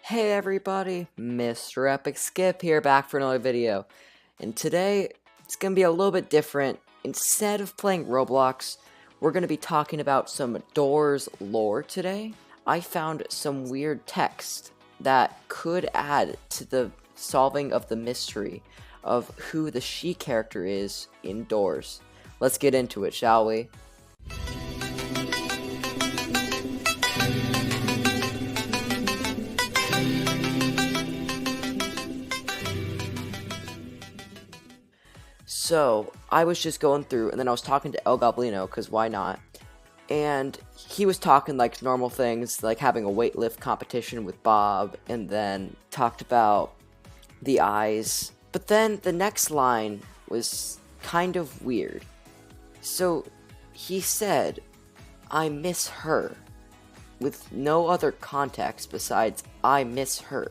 Hey everybody, Mr. Epic Skip here, back for another video. And today, it's going to be a little bit different. Instead of playing Roblox, we're going to be talking about some Doors lore today. I found some weird text that could add to the solving of the mystery of who the she character is in Doors. Let's get into it, shall we? So, I was just going through, and then I was talking to El Goblino, because why not? And he was talking like normal things, like having a weightlift competition with Bob, and then talked about the eyes. But then the next line was kind of weird. So, he said, I miss her, with no other context besides, I miss her.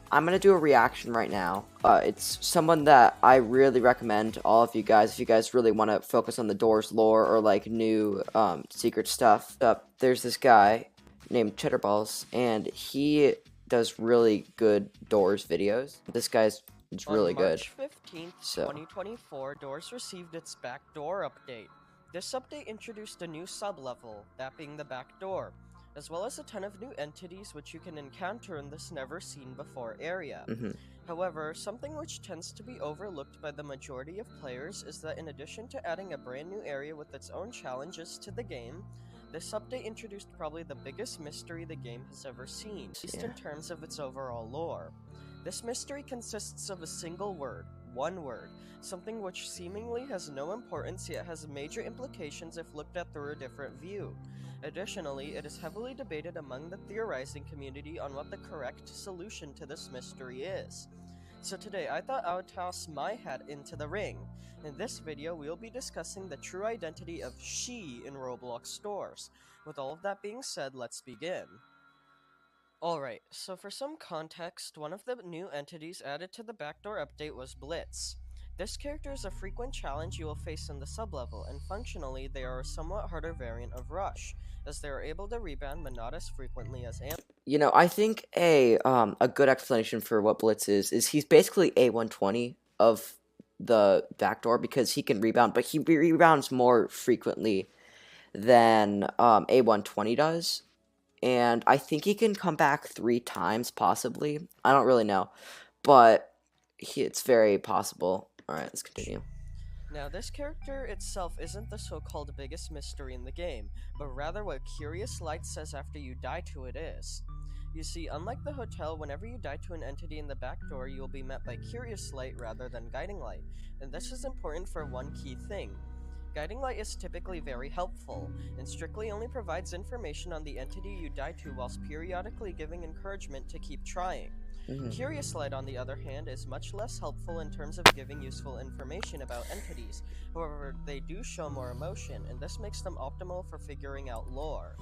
I'm going to do a reaction right now. It's someone that I really recommend to all of you guys if you guys really want to focus on the Doors lore or like new secret stuff. There's this guy named Cheddar and he does really good Doors videos. This guy's really good. On March 15th, 2024, Doors received its backdoor update. This update introduced a new sub-level, that being the backdoor, as well as a ton of new entities which you can encounter in this never-seen-before area. However, something which tends to be overlooked by the majority of players is that in addition to adding a brand new area with its own challenges to the game, this update introduced probably the biggest mystery the game has ever seen, at least in terms of its overall lore. This mystery consists of a single word, one word, something which seemingly has no importance yet has major implications if looked at through a different view. Additionally, it is heavily debated among the theorizing community on what the correct solution to this mystery is. So today I thought I would toss my hat into the ring. In this video, we'll be discussing the true identity of she in Roblox stores. With all of that being said, let's begin. Alright, so for some context, one of the new entities added to the backdoor update was Blitz. This character is a frequent challenge you will face in the sublevel, and functionally they are a somewhat harder variant of Rush, as they are able to rebound but not as frequently as Amp. You know, I think a good explanation for what Blitz is he's basically A120 of the backdoor because he can rebound, but he rebounds more frequently than A120 does. And I think he can come back 3 times, possibly. I don't really know, but it's very possible. Alright, let's continue. Now, this character itself isn't the so-called biggest mystery in the game, but rather what Curious Light says after you die to it is. You see, unlike the hotel, whenever you die to an entity in the backdoor, you will be met by Curious Light rather than Guiding Light, and this is important for one key thing. Guiding Light is typically very helpful, and strictly only provides information on the entity you die to whilst periodically giving encouragement to keep trying. Curious Light, on the other hand, is much less helpful in terms of giving useful information about entities, however, they do show more emotion, and this makes them optimal for figuring out lore.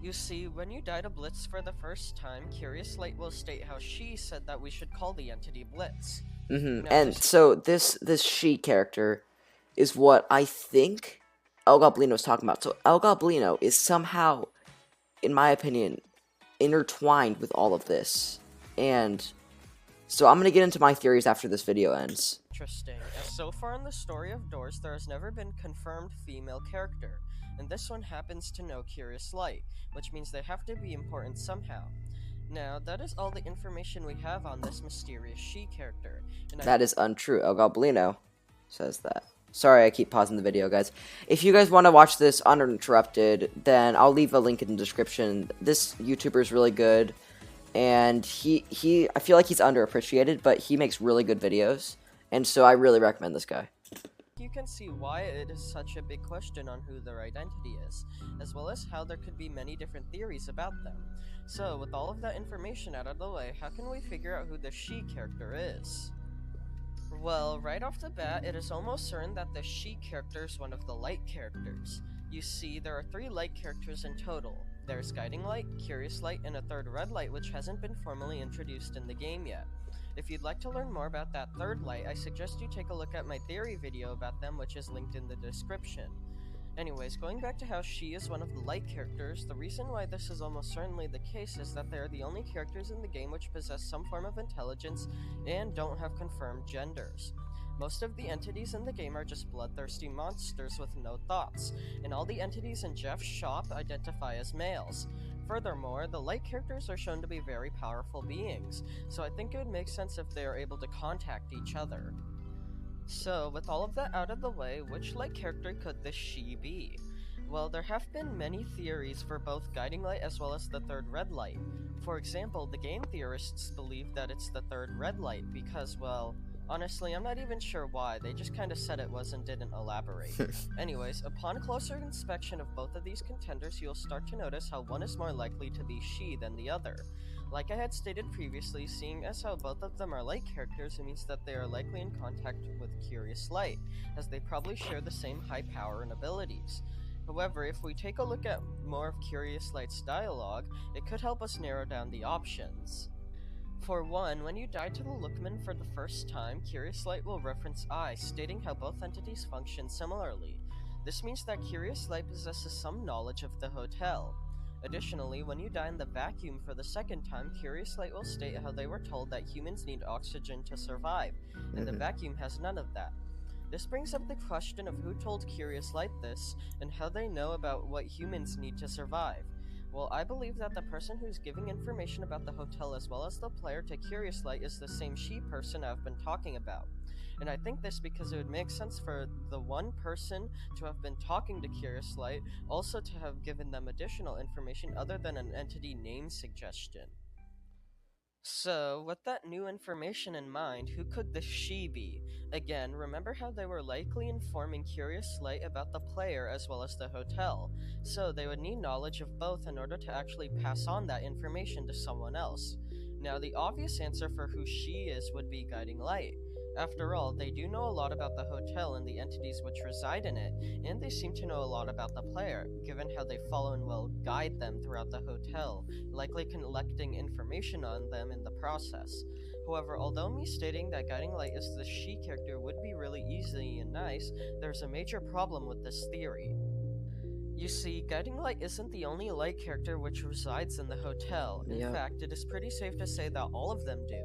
You see, when you die to Blitz for the first time, Curious Light will state how she said that we should call the entity Blitz. And so this she character is what I think El Goblino is talking about. So El Goblino is somehow, in my opinion, intertwined with all of this. And so I'm going to get into my theories after this video ends. Interesting. So far in the story of Doors, there has never been confirmed female character, and this one happens to know Curious Light, which means they have to be important somehow. Now, that is all the information we have on this mysterious she character. And that is untrue. El Goblino says that. Sorry, I keep pausing the video, guys. If you guys want to watch this uninterrupted, then I'll leave a link in the description. This YouTuber is really good, and I feel like he's underappreciated, but he makes really good videos, and so I really recommend this guy. You can see why it is such a big question on who their identity is, as well as how there could be many different theories about them. So, with all of that information out of the way, how can we figure out who the she character is? Well, right off the bat, it is almost certain that the she character is one of the light characters. You see, there are 3 light characters in total. There's Guiding Light, Curious Light, and a third Red Light which hasn't been formally introduced in the game yet. If you'd like to learn more about that third light, I suggest you take a look at my theory video about them, which is linked in the description. Anyways, going back to how she is one of the light characters, the reason why this is almost certainly the case is that they are the only characters in the game which possess some form of intelligence and don't have confirmed genders. Most of the entities in the game are just bloodthirsty monsters with no thoughts, and all the entities in Jeff's shop identify as males. Furthermore, the light characters are shown to be very powerful beings, so I think it would make sense if they are able to contact each other. So, with all of that out of the way, which light character could this she be? Well, there have been many theories for both Guiding Light as well as the third red light. For example, the game theorists believe that it's the third red light because, well, honestly, I'm not even sure why, they just kinda said it was and didn't elaborate. Anyways, upon closer inspection of both of these contenders, you'll start to notice how one is more likely to be she than the other. Like I had stated previously, seeing as how both of them are light characters, it means that they are likely in contact with Curious Light, as they probably share the same high power and abilities. However, if we take a look at more of Curious Light's dialogue, it could help us narrow down the options. For one, when you die to the Lookman for the first time, Curious Light will reference I, stating how both entities function similarly. This means that Curious Light possesses some knowledge of the hotel. Additionally, when you die in the vacuum for the second time, Curious Light will state how they were told that humans need oxygen to survive, and the vacuum has none of that. This brings up the question of who told Curious Light this, and how they know about what humans need to survive. Well, I believe that the person who's giving information about the hotel as well as the player to Curious Light is the same she person I've been talking about. And I think this because it would make sense for the one person to have been talking to Curious Light also to have given them additional information other than an entity name suggestion. So, with that new information in mind, who could the she be? Again, remember how they were likely informing Curious Light about the player as well as the hotel, so they would need knowledge of both in order to actually pass on that information to someone else. Now, the obvious answer for who she is would be Guiding Light. After all, they do know a lot about the hotel and the entities which reside in it, and they seem to know a lot about the player, given how they follow and will guide them throughout the hotel, likely collecting information on them in the process. However, although me stating that Guiding Light is the she character would be really easy and nice, there's a major problem with this theory. You see, Guiding Light isn't the only light character which resides in the hotel. In fact, it is pretty safe to say that all of them do.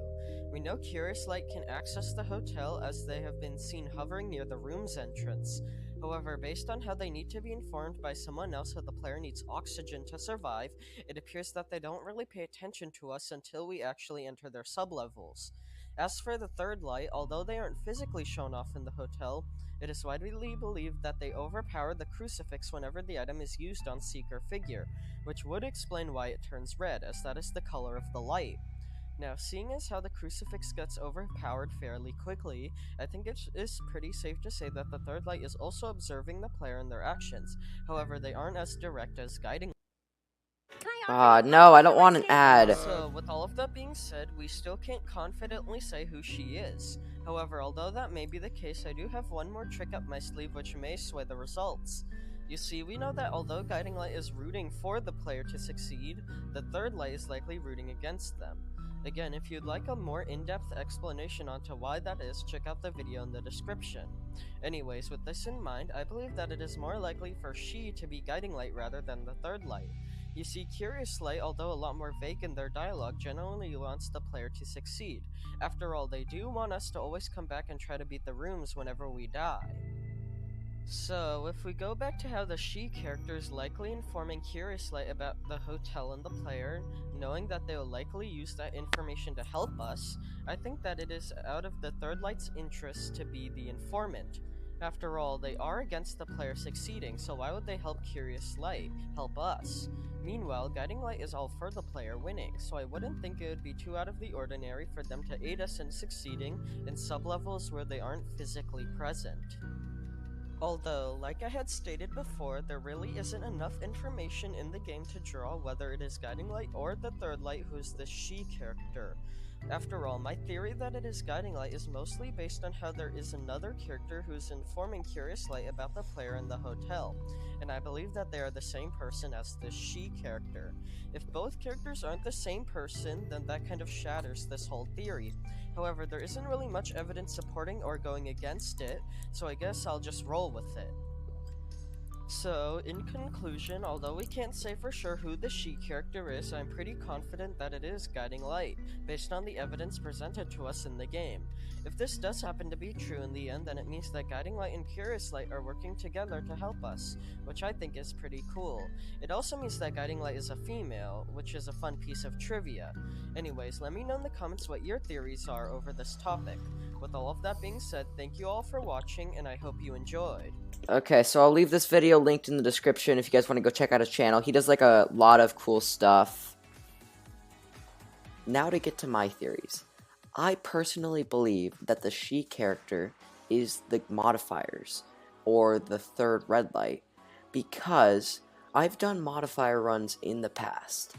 We know Curious Light can access the hotel as they have been seen hovering near the room's entrance. However, based on how they need to be informed by someone else how the player needs oxygen to survive, it appears that they don't really pay attention to us until we actually enter their sublevels. As for the third light, although they aren't physically shown off in the hotel, it is widely believed that they overpower the crucifix whenever the item is used on Seeker Figure, which would explain why it turns red, as that is the color of the light. Now, seeing as how the crucifix gets overpowered fairly quickly, I think it is pretty safe to say that the third light is also observing the player and their actions. However, they aren't as direct as Guiding. No, I don't want an ad. So, with all of that being said, we still can't confidently say who she is. However, although that may be the case, I do have one more trick up my sleeve which may sway the results. You see, we know that although Guiding Light is rooting for the player to succeed, the third light is likely rooting against them. Again, if you'd like a more in-depth explanation onto why that is, check out the video in the description. Anyways, with this in mind, I believe that it is more likely for she to be Guiding Light rather than the third light. You see, Curious Light, although a lot more vague in their dialogue, generally wants the player to succeed. After all, they do want us to always come back and try to beat the rooms whenever we die. So, if we go back to how the she character is likely informing Curious Light about the hotel and the player, knowing that they will likely use that information to help us, I think that it is out of the third light's interest to be the informant. After all, they are against the player succeeding, so why would they help Curious Light help us? Meanwhile, Guiding Light is all for the player winning, so I wouldn't think it would be too out of the ordinary for them to aid us in succeeding in sublevels where they aren't physically present. Although, like I had stated before, there really isn't enough information in the game to draw whether it is Guiding Light or the third light who's the she character. After all, my theory that it is Guiding Light is mostly based on how there is another character who's informing Curious Light about the player in the hotel, and I believe that they are the same person as the she character. If both characters aren't the same person, then that kind of shatters this whole theory. However, there isn't really much evidence supporting or going against it, so I guess I'll just roll with it. So, in conclusion, although we can't say for sure who the she character is, I'm pretty confident that it is Guiding Light, based on the evidence presented to us in the game. If this does happen to be true in the end, then it means that Guiding Light and Curious Light are working together to help us, which I think is pretty cool. It also means that Guiding Light is a female, which is a fun piece of trivia. Anyways, let me know in the comments what your theories are over this topic. With all of that being said, thank you all for watching, and I hope you enjoyed. Okay, so I'll leave this video linked in the description if you guys want to go check out his channel. He does like a lot of cool stuff. Now to get to my theories. I personally believe that the she character is the modifiers, or the third red light, because I've done modifier runs in the past,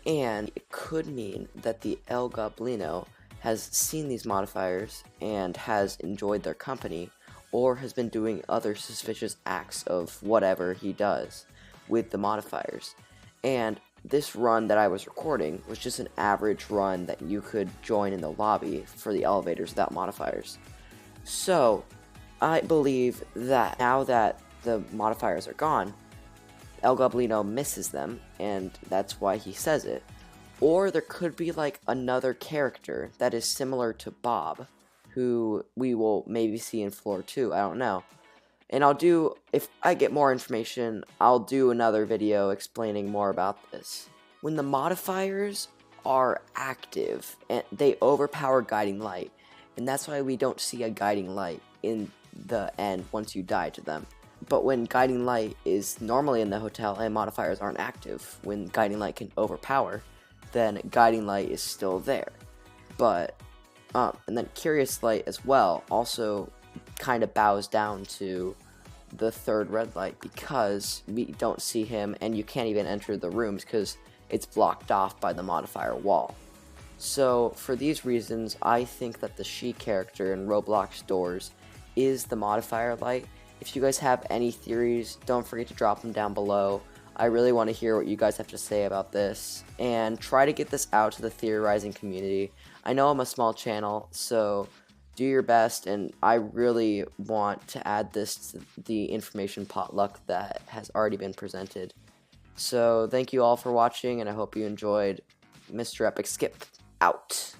and it could mean that the El Goblino has seen these modifiers and has enjoyed their company, or has been doing other suspicious acts of whatever he does with the modifiers. And this run that I was recording was just an average run that you could join in the lobby for the elevators without modifiers. So, I believe that now that the modifiers are gone, El Goblino misses them, and that's why he says it. Or there could be like another character that is similar to Bob, who we will maybe see in Floor 2, I don't know. And if I get more information, I'll do another video explaining more about this. When the modifiers are active, and they overpower Guiding Light, and that's why we don't see a Guiding Light in the end once you die to them. But when Guiding Light is normally in the hotel and modifiers aren't active, when Guiding Light can overpower, then Guiding Light is still there. But, and then Curious Light as well also kind of bows down to the third red light because we don't see him and you can't even enter the rooms because it's blocked off by the modifier wall. So for these reasons, I think that the she character in Roblox Doors is the modifier light. If you guys have any theories, don't forget to drop them down below. I really want to hear what you guys have to say about this, and try to get this out to the theorizing community. I know I'm a small channel, so do your best, and I really want to add this to the information potluck that has already been presented. So thank you all for watching, and I hope you enjoyed. Mr. Epic Skip out.